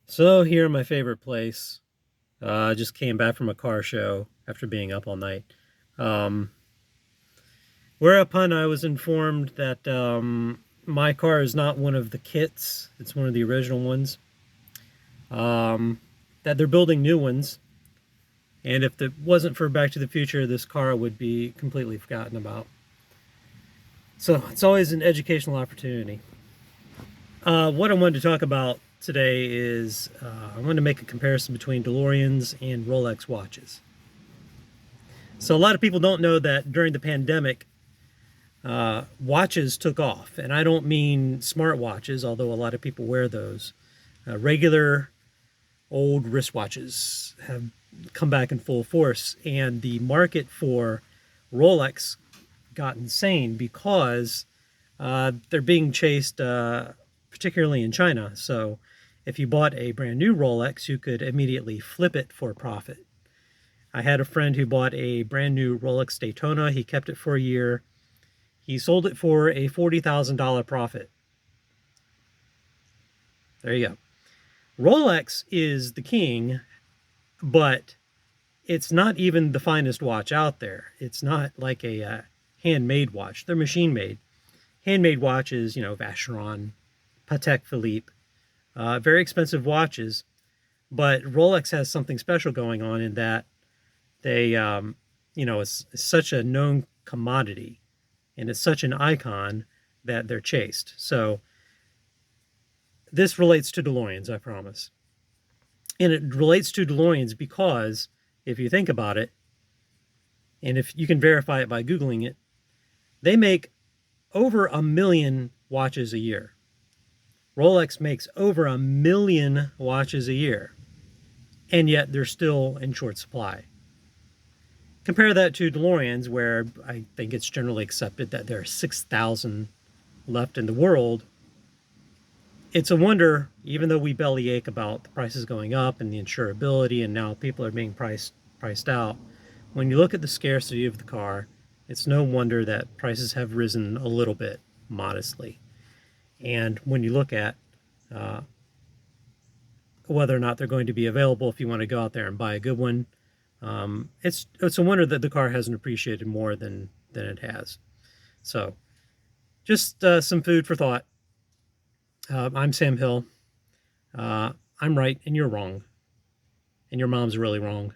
So here, my favorite place. I just came back from a car show after being up all night. Um, Whereupon I was informed that my car is not one of the kits; it's one of the original ones. Um, that they're building new ones, and if it wasn't for Back to the Future, this car would be completely forgotten about. So it's always an educational opportunity. What I wanted to talk about today is I wanted to make a comparison between DeLoreans and Rolex watches. So a lot of people don't know that during the pandemic, watches took off, and I don't mean smart watches, although a lot of people wear those. Regular old wristwatches have come back in full force, and the market for Rolex got insane because they're being chased, particularly in China. So if you bought a brand new Rolex, you could immediately flip it for profit. I had a friend who bought a brand new Rolex Daytona. He kept it for a year. He sold it for a $40,000 profit. There you go. Rolex is the king, but it's not even the finest watch out there. It's not like a handmade watch. They're machine made. Handmade watches, Vacheron, Patek Philippe, very expensive watches. But Rolex has something special going on in that they, it's such a known commodity and it's such an icon that they're chased. So this relates to DeLoreans, I promise. And it relates to DeLoreans because if you think about it, and if you can verify it by Googling it, they make over a million watches a year. Rolex makes over a million watches a year, and yet they're still in short supply. Compare that to DeLoreans, where I think it's generally accepted that there are 6,000 left in the world. It's a wonder, even though we bellyache about the prices going up and the insurability, and now people are being priced out. When you look at the scarcity of the car, it's no wonder that prices have risen a little bit, modestly. And when you look at uh, whether or not they're going to be available if you want to go out there and buy a good one, it's a wonder that the car hasn't appreciated more than it has. So, just some food for thought. I'm Sam Hill. I'm right and you're wrong, and your mom's really wrong.